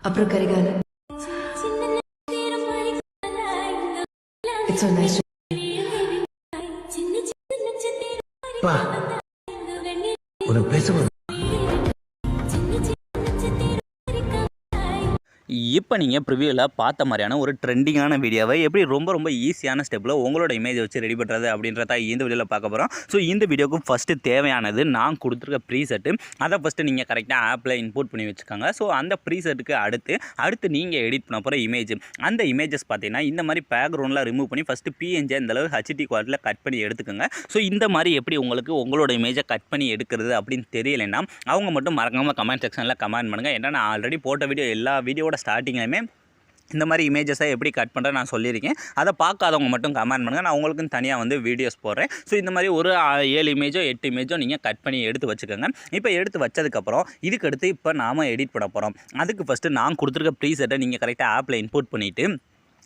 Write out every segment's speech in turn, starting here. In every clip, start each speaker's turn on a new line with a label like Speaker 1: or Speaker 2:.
Speaker 1: அப்புறம் Karikala it's so nice.
Speaker 2: உனக்கு பேச
Speaker 3: இப்போ நீங்கள் ப்ரிவியூவில் பார்த்த மாதிரியான ஒரு ட்ரெண்டிங்கான வீடியோவை எப்படி ரொம்ப ஈஸியான ஸ்டெப்பில் உங்களோட இமேஜை வச்சு ரெடி பண்ணுறது அப்படின்றத இந்த வீடியோவில் பார்க்க போகிறோம். ஸோ இந்த வீடியோக்கு ஃபஸ்ட்டு தேவையானது நான் கொடுத்துருக்க ப்ரீசெட்டு. அதை ஃபஸ்ட்டு நீங்கள் கரெக்டாக ஆப்பில் இன்புட் பண்ணி வச்சுக்கோங்க. ஸோ அந்த ப்ரீசெட்டுக்கு அடுத்து நீங்கள் எடிட் பண்ண போகிற இமேஜ், அந்த இமேஜஸ் பார்த்தீங்கன்னா இந்த மாதிரி பேக்ரவுண்டில் ரிமூவ் பண்ணி ஃபஸ்ட்டு பிஎன்ஜி அந்தளவு ஹெச்டி குவாலிட்டியில் கட் பண்ணி எடுத்துக்கோங்க. ஸோ இந்த மாதிரி எப்படி உங்களுக்கு உங்களோட இமேஜை கட் பண்ணி எடுக்கிறது அப்படின்னு தெரியலைன்னா அவங்க மட்டும் மறக்காமல் கமெண்ட் செக்ஷனில் கமெண்ட் பண்ணுங்கள். ஏன்னா நான் ஆல்ரெடி போட்ட வீடியோ எல்லா வீடியோட ஸ்டார்டிங்லையுமே இந்த மாதிரி இமேஜஸை எப்படி கட் பண்ணுறேன் நான் சொல்லியிருக்கேன். அதை பார்க்காதவங்க மட்டும் கமெண்ட் பண்ணுங்கள். நான் உங்களுக்கும் தனியாக வீடியோஸ் போடுறேன். ஸோ இந்த மாதிரி ஒரு 7 இமேஜோ 8 இமேஜோ நீங்கள் கட் பண்ணி எடுத்து வச்சுக்கோங்க. இப்போ எடுத்து வச்சதுக்கப்புறம் இதுக்கடுத்து இப்போ நாம் எடிட் பண்ண போகிறோம். அதுக்கு ஃபஸ்ட்டு நான் கொடுத்துருக்க ப்ரீசெட்டை நீங்கள் கரெக்டாக ஆப்பில் இன்புட் பண்ணிவிட்டு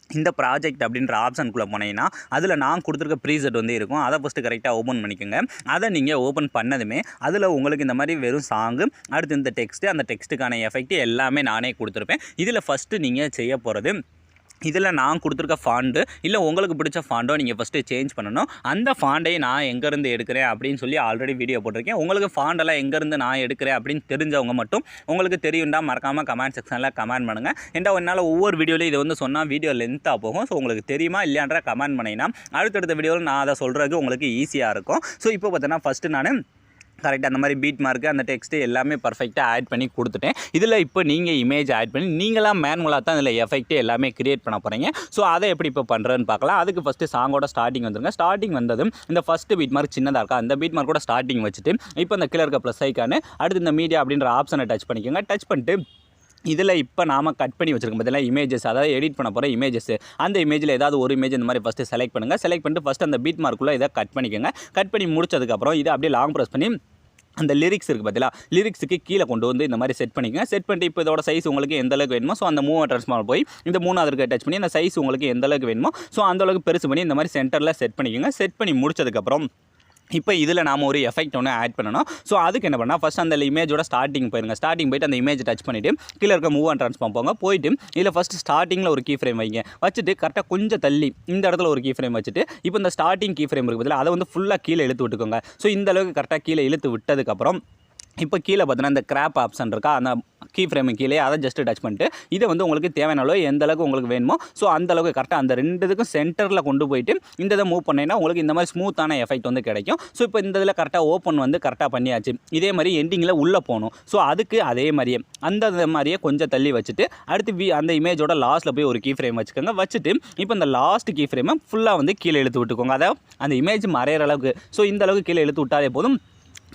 Speaker 3: இந்த ப்ராஜெக்ட் அப்படின்ற ஆப்ஷனுக்குள்ளே போனீங்கன்னா அதில் நான் கொடுத்துருக்க ப்ரீசெட் இருக்கும். அதை ஃபஸ்ட்டு கரெக்டாக ஓப்பன் பண்ணிக்கோங்க. அதை நீங்கள் ஓப்பன் பண்ணதுமே அதில் உங்களுக்கு இந்த மாதிரி வெறும் சாங்கு, அடுத்து இந்த டெக்ஸ்ட்டு, அந்த டெக்ஸ்ட்டுக்கான எஃபெக்ட் எல்லாமே நானே கொடுத்துருப்பேன். இதில் ஃபஸ்ட்டு நீங்கள் செய்ய போகிறது, இதில் நான் கொடுத்துருக்க ஃபாண்டு இல்லை உங்களுக்கு பிடிச்ச ஃபாண்டோ நீங்கள் ஃபஸ்ட்டு சேஞ்ச் பண்ணணும். அந்த ஃபாண்டை நான் எங்கேருந்து எடுக்கிறேன் அப்படின்னு சொல்லி ஆல்ரெடி வீடியோ போட்டிருக்கேன். உங்களுக்கு ஃபாண்டெல்லாம் எங்கேருந்து நான் எடுக்கிறேன் அப்படின்னு தெரிஞ்சவங்க மட்டும் உங்களுக்கு தெரியும்டா மறக்காமல் கமெண்ட் செக்ஷனில் கமெண்ட் பண்ணுங்கள். ஏன்டா என்னால் ஒவ்வொரு வீடியோலையும் இதை சொன்னால் வீடியோ லென்த்தாக போகும். ஸோ உங்களுக்கு தெரியுமா இல்லையான்ற கமெண்ட் பண்ணிங்கன்னா அடுத்தடுத்த வீடியோவில் நான் அதை சொல்கிறதுக்கு உங்களுக்கு ஈஸியாக இருக்கும். ஸோ இப்போ பார்த்தீங்கன்னா ஃபஸ்ட்டு நான் கரெக்டாக அந்த மாதிரி பீட் மார்க்கு, அந்த டெக்ஸ்ட்டு எல்லாமே பர்ஃபெக்டாக ஆட் பண்ணி கொடுத்துட்டேன். இதில் இப்போ நீங்கள் இமேஜ் ஆட் பண்ணி நீங்களாக மேனுவலாக தான் இதில் எஃபெக்ட்டு எல்லாமே க்ரியேட் பண்ண போகிறீங்க. ஸோ அதை எப்படி இப்போ பண்ணுறதுன்னு பார்க்கலாம். அதுக்கு ஃபஸ்ட்டு சாங்கோட ஸ்டார்டிங் வந்துருங்க. ஸ்டார்டிங் வந்ததும் இந்த ஃபஸ்ட்டு பீட் மார்க் சின்னதாக இருக்கா, அந்த பீட் மார்க்கோட ஸ்டார்டிங் வச்சுட்டு இப்போ இந்த கீழே இருக்க ப்ளஸ் ஐக்கானு அடுத்து இந்த மீடியா அப்படின்ற ஆப்ஷனை டச் பண்ணிக்கோங்க. டச் பண்ணிட்டு இதில் இப்போ நாம் கட் பண்ணி வச்சுருக்கோம் பார்த்தீங்கன்னா இமேஜஸ், அதாவது எடிட் பண்ண போகிற இமேஜஸ், அந்த இமேஜில் ஏதாவது ஒரு இமேஜ் இந்த மாதிரி ஃபஸ்ட்டு செலக்ட் பண்ணுங்கள். செலக்ட் பண்ணிட்டு ஃபஸ்ட்டு அந்த பீட் மார்க்குள்ளே இதை கட் பண்ணிக்கோங்க. கட் பண்ணி முடிச்சதுக்கப்புறம் இதை அப்படியே லாங் ப்ரெஸ் பண்ணி அந்த லிரிக்ஸ் இருக்குது பார்த்தீங்களா, லிரிக்ஸுக்கு கீழே கொண்டு இந்த மாதிரி செட் பண்ணிக்கங்க. செட் பண்ணிட்டு இப்போ இதோட சைஸ் உங்களுக்கு எந்த அளவுக்கு வேணுமோ ஸோ அந்த மூவ் ட்ரான்ஸ்ஃபார்மர் போய் இந்த 3வது டச் பண்ணி அந்த சைஸ் உங்களுக்கு எந்த அளவுக்கு வேணுமோ ஸோ அந்த அளவுக்கு பெருசு பண்ணி இந்த மாதிரி சென்டரில் செட் பண்ணிக்கோங்க. செட் பண்ணி முடிச்சதுக்கப்புறம் இப்போ இதில் நாம் ஒரு எஃபெக்ட் ஒன்று ஆட் பண்ணணும். ஸோ அதுக்கு என்ன பண்ணால் ஃபஸ்ட் அந்த இமேஜோட ஸ்டார்டிங் போயிருங்க. ஸ்டார்டிங் போய்ட்டு அந்த இமேஜ் டச் பண்ணிவிட்டு கீழே இருக்க மூவ் அண்ட் ட்ரான்ஸ்ஃபார்ம் போங்க. போயிட்டு இதில் ஃபஸ்ட்டு ஸ்டார்டிங்கில் ஒரு கீ ஃப்ரேம் வைங்க. வச்சுட்டு கரெக்டாக கொஞ்சம் தள்ளி இந்த இடத்துல ஒரு கீ ஃப்ரேம் வச்சுட்டு இப்போ இந்த ஸ்டார்டிங் கீ ஃப்ரேம் இருக்குது அதை ஃபுல்லாக கீழே இழுத்து விட்டுக்கோங்க. ஸோ இந்த அளவுக்கு கரெக்டாக கீழே இழுத்து விட்டதுக்கப்புறம் இப்போ கீழே பார்த்தீங்கன்னா இந்த கிராப் ஆப்ஷன் இருக்கா, அந்த கீ ஃப்ரேமு கீழே அதை ஜஸ்ட் டச் பண்ணிட்டு இதை உங்களுக்கு தேவையான அளவு எந்த அளவுக்கு உங்களுக்கு வேணுமோ ஸோ அந்த அளவுக்கு கரெக்டாக அந்த 2க்கும் சென்டரில் கொண்டு போயிட்டு இந்த இதை மூவ் பண்ணிங்கன்னா உங்களுக்கு இந்த மாதிரி ஸ்மூத்தான எஃபெக்ட் கிடைக்கும். ஸோ இப்போ இந்த இதில் கரெக்டாக ஓப்பன் கரெக்டாக பண்ணியாச்சு. இதே மாதிரி எண்டிங்கில் உள்ளே போகணும். ஸோ அதுக்கு அதே மாதிரியே அந்த மாதிரியே கொஞ்சம் தள்ளி வச்சுட்டு அடுத்து அந்த இமேஜோட லாஸ்ட்டில் போய் ஒரு கீ ஃப்ரேம் வச்சுக்கோங்க. வச்சுட்டு இப்போ இந்த லாஸ்ட் கீ ஃப்ரேமை ஃபுல்லாக கீழே இழுத்து விட்டுக்கோங்க. அதாவது அந்த இமேஜ் மறையிற அளவுக்கு. ஸோ இந்த அளவுக்கு கீழே இழுத்து விட்டாலே போதும்.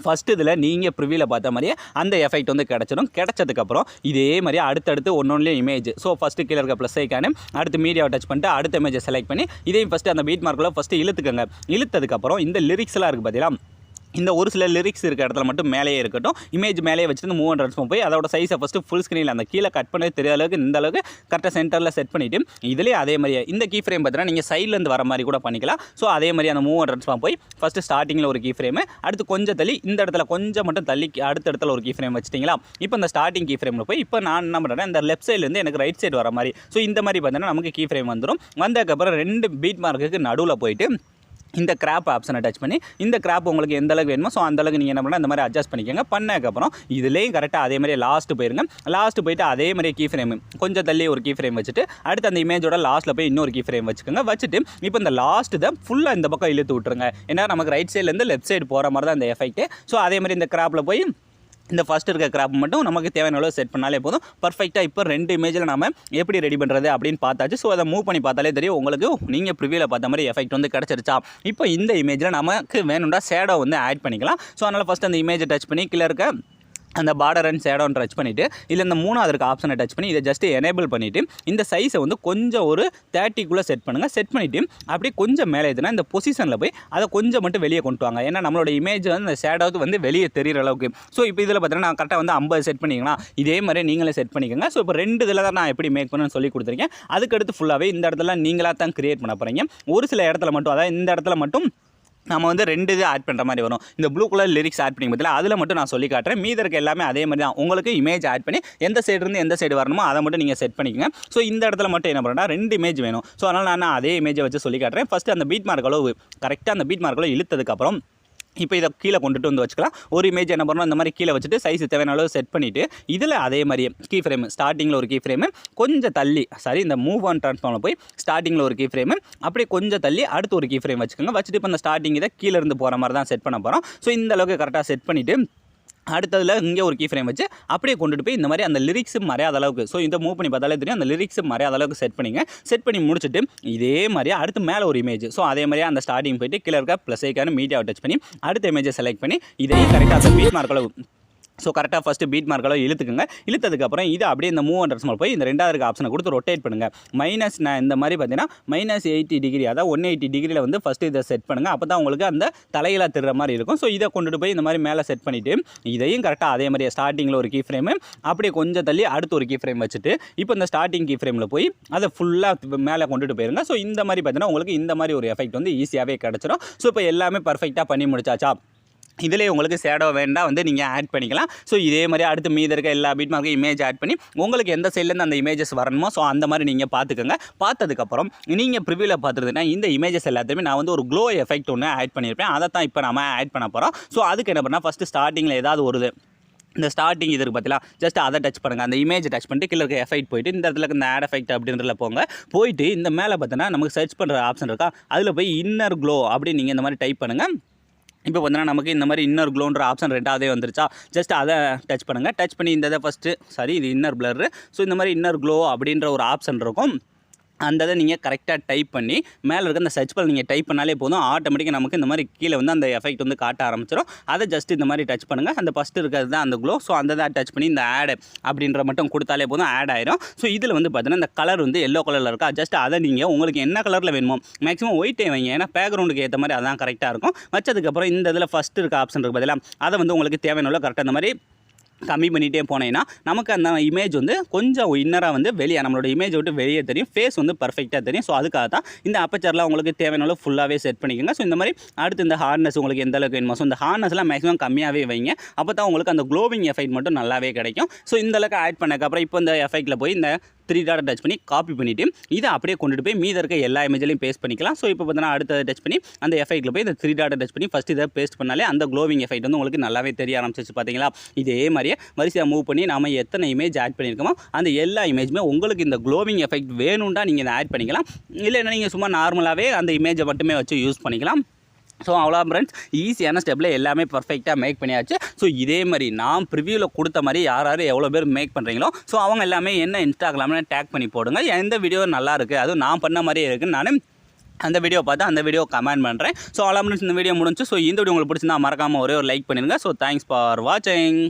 Speaker 3: ஃபஸ்ட்டு இதில் நீங்கள் ப்ரிவியூவில் பார்த்த மாதிரியே அந்த எஃபெக்ட் கிடச்சிடும். கிடச்சதுக்கப்புறம் இதே மாதிரி அடுத்தடுத்து ஒன்னொன்லேயும் இமேஜ். ஸோ ஃபஸ்ட்டு கீழே இருக்க ப்ளஸ் ஐக்கானு அடுத்து மீடியாவை டச் பண்ணிட்டு அடுத்த இமேஜை செலக்ட் பண்ணி இதையும் ஃபஸ்ட்டு அந்த பீட் மார்க்கில் ஃபஸ்ட்டு இழுத்துக்கோங்க. இழுத்ததுக்கப்புறம் இந்த லிரிக்ஸ்லாம் இருக்குது பார்த்தீங்களா, இந்த ஒரு சில லிரிக்ஸ் இருக்க இடத்துல மட்டும் மேலேயே இருக்கட்டும். இமேஜ் மேலேயே வச்சுட்டு மூவ் அண்ட் ட்ரான்ஸ்ஃபார்ம் போய் அதோட சைஸை ஃபஸ்ட்டு ஃபுல் ஸ்க்ரீனில் அந்த கீழே கட் பண்ணி தெரியாத அளவுக்கு இந்த அளவுக்கு கரெக்டாக சென்டரில் செட் பண்ணிவிட்டு இதிலே அதே மாதிரியே இந்த கீ ஃப்ரேம் பார்த்தீங்கன்னா நீங்கள் சைட்லேருந்து வர மாதிரி கூட பண்ணிக்கலாம். ஸோ அதே மாதிரி அந்த மூவ் அண்ட் ட்ரான்ஸ்ஃபார்ம் போய் ஃபஸ்ட்டு ஸ்டார்டிங்கில் ஒரு கீ ஃப்ரேமு, அடுத்து கொஞ்சம் தள்ளி இந்த இடத்துல கொஞ்சம் மட்டும் தள்ளி அடுத்த இடத்துல ஒரு கீ ஃப்ரேம் வச்சிட்டிங்களா. இப்போ இந்த ஸ்டார்டிங் கீ ஃப்ரேமில் போய் இப்போ நான் என்ன பண்ணுறேன், இந்த லெஃப்ட் சைட்லேருந்து எனக்கு ரைட் சைடு வர மாதிரி. ஸோ இந்த மாதிரி பார்த்தீங்கன்னா நமக்கு கீ ஃப்ரேம் வந்துடும். வந்ததுக்கப்புறம் 2 பீட் மார்க்குக்கு நடுவில் போயிட்டு இந்த கிராப் ஆப்ஷனை டச் பண்ணி இந்த கிராப் உங்களுக்கு எந்த அளவுக்கு வேணுமோ ஸோ அந்த அளவுக்கு நீங்கள் என்ன பண்ணால் இந்த மாதிரி அட்ஜஸ்ட் பண்ணிக்கோங்க. பண்ணதுக்கப்புறம் இதுலேயும் கரெக்டாக அதே மாதிரி லாஸ்ட்டு போயிருங்க. லாஸ்ட்டு போயிட்டு அதே மாதிரி கீ ஃப்ரேம் கொஞ்சம் தள்ளி ஒரு கீ ஃப்ரேம் வச்சுட்டு அடுத்து அந்த இமேஜோட லாஸ்ட்டில் போய் இன்னொரு கீ ஃப்ரேம் வச்சுக்கோங்க. வச்சுட்டு இப்போ இந்த லாஸ்ட்டு தான் ஃபுல்லாக இந்த பக்கம் இழுத்து விட்டுருங்க. ஏன்னா நமக்கு ரைட் சைட்லேருந்து லெஃப்ட் சைடு போகிற மாதிரி தான் இந்த எஃபெக்ட்டு. ஸோ அதே மாதிரி இந்த கிராப்பில் போய் இந்த ஃபஸ்ட் இருக்க கிராப் மட்டும் நமக்கு தேவையான அளவு செட் பண்ணாலே போதும். பர்ஃபெக்டாக இப்போ 2 இமேஜில் நம்ம எப்படி ரெடி பண்ணுறது அப்படின்னு பார்த்தாச்சு. ஸோ அதை மூவ் பண்ணி பார்த்தாலே தெரியும் உங்களுக்கு நீங்கள் ப்ரிவியூவில் பார்த்த மாதிரி எஃபெக்ட் கிடச்சிருச்சா. இப்போ இந்த இமேஜில் நமக்கு வேணும்னா ஷேடோ ஆட் பண்ணிக்கலாம். ஸோ அதனால் ஃபஸ்ட் அந்த இமேஜை டச் பண்ணி கீழே இருக்க அந்த பார்டர் அண்ட் ஷேடோன் டச் பண்ணிவிட்டு இல்லை இந்த 3வது இருக்க ஆப்ஷனை டச் பண்ணி இதை ஜஸ்ட் எனேபிள் பண்ணிவிட்டு இந்த சைஸை கொஞ்சம் ஒரு 30க்குள்ளே செட் பண்ணுங்கள். செட் பண்ணிவிட்டு அப்படியே கொஞ்சம் மேலே எதுனா இந்த பொசிஷனில் போய் அதை கொஞ்சம் மட்டும் வெளியே கொண்டு வாங்க. ஏன்னா நம்மளோட இமேஜ் அந்த ஷேடோவுக்கு வெளியே தெரிகிற அளவுக்கு. ஸோ இப்போ இதில் பார்த்தீங்கன்னா நான் கரெக்டாக 50 செட் பண்ணிக்கலாம். இதே மாதிரி நீங்களே செட் பண்ணிக்கோங்க. ஸோ இப்போ 2 இதில் தான் நான் எப்படி மேக் பண்ணணும்னு சொல்லி கொடுத்துருக்கேன். அதுக்கடுத்து ஃபுல்லாகவே இந்த இடத்துல நீங்களாக தான் க்ரியேட் பண்ண போகிறீங்க. ஒரு சில இடத்துல மட்டும், அதாவது இந்த இடத்துல மட்டும் நம்ம வந்து 2 இது ஆட் பண்ணுற மாதிரி வரும். இந்த ப்ளூ கலர் லிரிக்ஸ் ஆட் பண்ணி பார்த்தீங்களா, அதில் மட்டும் நான் சொல்லி காட்டுறேன். மீதி இருக்க எல்லாமே அதே மாதிரி தான். உங்களுக்கு இமேஜ் ஆட் பண்ணி எந்த சைடுலேருந்து எந்த சைடு வரணுமோ அதை மட்டும் நீங்கள் செட் பண்ணிக்கங்க. ஸோ இந்த இடத்துல மட்டும் என்ன பண்ணுறேன்னா 2 இமேஜ் வேணும். ஸோ அதனால் நான் அதே இமேஜை வச்சு சொல்லி காட்டுறேன். ஃபஸ்ட்டு அந்த பீட் மார்க் அளவு கரெக்டாக அந்த பீட் மார்க் அளவு இழுத்ததுக்கப்புறம் இப்போ இதை கீழே கொண்டுட்டு வந்து வச்சுக்கலாம். ஒரு இமேஜ் என்ன பண்ணணும், இந்த மாதிரி கீழே வச்சுட்டு சைஸ் தேவையான அளவு செட் பண்ணிவிட்டு இதில் அதே மாதிரியே கீ ஃப்ரேம் ஸ்டார்டிங்கில் ஒரு கீ ஃப்ரேமு, கொஞ்சம் தள்ளி இந்த மூவ் ஆன் ட்ரான்ஸ்ஃபார்மில் போய் ஸ்டார்டிங்கில் ஒரு கீ ஃப்ரேமு, அப்படியே கொஞ்சம் தள்ளி அடுத்து ஒரு கீ ஃப்ரேம் வச்சுக்கோங்க. வச்சுட்டு இப்போ இந்த ஸ்டார்டிங் இதை கீழே இருந்து போகிற மாதிரி தான் செட் பண்ண போகிறோம். ஸோ இந்த அளவுக்கு கரெக்டாக செட் பண்ணிவிட்டு அடுத்ததில் இங்கே ஒரு கீ ஃப்ரேம் வச்சு அப்படியே கொண்டுட்டு போய் இந்த மாதிரி அந்த லிரிக்ஸு மறையாத அளவுக்கு, ஸோ இதை மூவ் பண்ணி பார்த்தாலே தெரியும், அந்த லிரிக்ஸு மறையாத அளவுக்கு செட் பண்ணிங்க. செட் பண்ணி முடிச்சுட்டு இதே மாதிரியே அடுத்து மேலே ஒரு இமேஜ், ஸோ அதே மாதிரியே அந்த ஸ்டார்டிங் போய்ட்டு கீழே இருக்க ப்ளஸ் ஐக்கான மீடியாவை டச் பண்ணி அடுத்த இமேஜை செலக்ட் பண்ணி இதையும் கரெக்டாக அந்த பீட் மார்க் அளவு, ஸோ கரெக்டாக ஃபஸ்ட்டு பீட் மார்க் அளவு இழுத்துக்குங்க. இழுத்ததுக்கப்புறம் இது அப்படியே இந்த மூவ் அண்ட் போய் இந்த 2வது இருக்க ஆப்ஷனை கொடுத்து ரொட்டேட் பண்ணுங்கள். மைனஸ் நான் இந்த மாதிரி பார்த்தீங்கன்னா -80 டிகிரி, அதாவது 180 டிகிரியில் வந்து ஃபஸ்ட்டு இதை செட் பண்ணுங்கள். அப்போ தான் உங்களுக்கு அந்த தலையில் திருற மாதிரி இருக்கும். ஸோ இதை கொண்டுட்டு போய் இந்த மாதிரி மேலே செட் பண்ணிவிட்டு இதையும் கரெக்டாக அதே மாதிரி ஸ்டார்டிங்கில் ஒரு கீ ஃப்ரேமு, அப்படியே கொஞ்சம் தள்ளி அடுத்து ஒரு கீ ஃப்ரேம் வச்சுட்டு இப்போ இந்த ஸ்டார்டிங் கீ ஃப்ரேமில் போய் அதை ஃபுல்லாக மேலே கொண்டுட்டு போயிருங்க. ஸோ இந்த மாதிரி பார்த்தீங்கன்னா உங்களுக்கு இந்த மாதிரி ஒரு எஃபெக்ட் வந்து ஈஸியாகவே கிடச்சிடும். ஸோ இப்போ எல்லாமே பர்ஃபெக்டாக பண்ணி முடிச்சாச்சா, இதிலே உங்களுக்கு ஷேடோ வேண்டாம் வந்து நீங்கள் ஆட் பண்ணிக்கலாம். ஸோ இதே மாதிரி அடுத்து மீதி இருக்க எல்லா பீட் மார்க்கும் இமேஜ் ஆட் பண்ணி உங்களுக்கு எந்த சைட்லேருந்து அந்த இமேஜஸ் வரணுமோ ஸோ அந்த மாதிரி நீங்கள் பார்த்துக்கோங்க. பார்த்ததுக்கப்புறம் நீங்கள் ப்ரிவியூவில் பார்த்துருந்தீங்கன்னா இந்த இமேஜஸ் எல்லாத்தையுமே நான் வந்து ஒரு க்ளோ எஃபெக்ட் ஒன்று ஆட் பண்ணியிருப்பேன். அதை தான் இப்போ நம்ம ஆட் பண்ண போகிறோம். ஸோ அதுக்கு என்ன பண்ணால் ஃபஸ்ட்டு ஸ்டார்டிங்கில் ஏதாவது ஒரு இந்த ஸ்டார்டிங் இது இருக்குது பார்த்தீங்களா, ஜஸ்ட் அதை டச் பண்ணுங்கள். அந்த இமேஜ் டச் பண்ணிட்டு கீழே இருக்க எஃபெக்ட் போயிட்டு இந்த இடத்துல இந்த ஆட் எஃபெக்ட் அப்படின்றதுல போயிட்டு இந்த மேலே பார்த்தீங்கன்னா நமக்கு சர்ச் பண்ணுற ஆப்ஷன் இருக்கா, அதில் போய் இன்னர் க்ளோ அப்படின்னு நீங்கள் இந்த மாதிரி டைப் பண்ணுங்கள். இப்போ பார்த்தீங்கன்னா நமக்கு இந்த மாதிரி இன்னர் க்ளோன்ற ஆப்ஷன் 2ஆவதே வந்துருச்சா, ஜஸ்ட் அதை டச் பண்ணுங்கள். டச் பண்ணி இந்த இதை ஃபஸ்ட்டு இது இன்னர் பிளர், ஸோ இந்த மாதிரி இன்னர் க்ளோ அப்படின்ற ஒரு ஆப்ஷன் இருக்கும். அந்த இதை நீங்கள் கரெக்டாக டைப் பண்ணி மேலே இருக்க அந்த சர்ச் பண்ணி நீங்கள் டைப் பண்ணாலே போதும், ஆட்டோமேட்டிக்காக நமக்கு இந்த மாதிரி கீழே வந்து அந்த எஃபெக்ட் வந்து காட்ட ஆரம்பிச்சிடும். அதை ஜஸ்ட் இந்த மாதிரி டச் பண்ணுங்கள். அந்த ஃபஸ்ட்டு இருக்கிறது தான் அந்த க்ளோ, ஸோ அந்த தான் டச் பண்ணி இந்த ஆட் அப்படின்ற மட்டும் கொடுத்தாலே போதும், ஆட் ஆயிரும். ஸோ இதில் வந்து பார்த்தீங்கன்னா இந்த கலர் வந்து எல்லோ கலரில் இருக்கா, ஜஸ்ட் அதை நீங்கள் உங்களுக்கு என்ன கலரில் வேணுமோ மேக்ஸிமம் ஒயிட்டே வைங்க, ஏன்னா பேக்ரவுண்டுக்கு ஏற்ற மாதிரி அதான் கரெக்டாக இருக்கும். வச்சதுக்கப்புறம் இந்த இதில் ஃபஸ்ட்டு இருக்க ஆப்ஷன் இருக்குது பார்த்தீங்களா, அதை வந்து உங்களுக்கு தேவையான கரெக்டாக இந்த மாதிரி கம்மி பண்ணிகிட்டே போனீங்கன்னா நமக்கு அந்த இமேஜ் வந்து கொஞ்சம் இன்னராக வந்து வெளியே நம்மளோட இமேஜ் விட்டு வெளியே தெரியும், ஃபேஸ் வந்து பர்ஃபெக்டாக தெரியும். ஸோ அதுக்காக தான் இந்த அப்பச்சர்லாம் உங்களுக்கு தேவையான ஃபுல்லாகவே செட் பண்ணிக்கோங்க. ஸோ இந்த மாதிரி அடுத்து இந்த ஹார்ட்னஸ் உங்களுக்கு எந்த அளவுக்கு வேணுமோ, ஸோ இந்த ஹார்ட்னஸ்லாம் மேக்ஸிமம் கம்மியாகவே வைங்க. அப்போ தான் உங்களுக்கு அந்த க்ளோவிங் எஃபெக்ட் மட்டும் நல்லாவே கிடைக்கும். ஸோ இந்த அளவுக்கு ஆட் பண்ணக்கப்புறம் இப்போ இந்த எஃபெக்ட்டில் போய் இந்த 3 டாட் டச் பண்ணி காப்பி பண்ணிவிட்டு இதை அப்படியே கொண்டுட்டு போய் மீதி இருக்க எல்லா இமேஜ்லையும் பேஸ்ட் பண்ணிக்கலாம். ஸோ இப்போ பார்த்தீங்கன்னா அடுத்த டச் பண்ணி அந்த எஃபெக்ட்டில் போய் இந்த 3 டாட் டச் பண்ணி ஃபஸ்ட் இதை பேஸ்ட் பண்ணாலே அந்த க்ளோவிங் எஃபெக்ட் வந்து உங்களுக்கு நல்லாவே தெரிய ஆரம்பிச்சிச்சு. பார்த்தீங்களா, இதே மாதிரியே வரிசையாக மூவ் பண்ணி நாம எத்தனை இமேஜ் ஆட் பண்ணியிருக்கோமோ அந்த எல்லா இமேஜுமே உங்களுக்கு இந்த க்ளோவிங் எஃபெக்ட் வேணும்னா நீங்கள் இதை ஆட் பண்ணிக்கலாம். இல்லைன்னா நீங்கள் சும்மா நார்மலாகவே அந்த இமேஜை மட்டுமே வச்சு யூஸ் பண்ணிக்கலாம். ஸோ அவ்வளோ ஃப்ரெண்ட்ஸ், ஈஸியான ஸ்டெப்பில் எல்லாமே பர்ஃபெக்டாக மேக் பண்ணியாச்சு. ஸோ இதே மாதிரி நான் ப்ரிவியூவில் கொடுத்த மாதிரி யார் எவ்வளோ பேர் மேக் பண்ணுறீங்களோ ஸோ அவங்க எல்லாமே என்ன இன்ஸ்டாகிராமில் டேக் பண்ணி போடுங்க. எந்த வீடியோ நல்லா இருக்குது, அதுவும் நான் பண்ண மாதிரியே இருக்குன்னு நான் அந்த வீடியோ பார்த்து அந்த வீடியோ கமெண்ட் பண்ணுறேன். ஸோ அவ்வளோ ஃப்ரெண்ட்ஸ், இந்த வீடியோ முடிஞ்சு. ஸோ இந்த வீடியோ உங்களுக்கு பிடிச்சிருந்தா மறக்காமல் ஒரே ஒரு லைக் பண்ணிடுங்க. ஸோ தேங்க்ஸ் ஃபார் வாட்சிங்.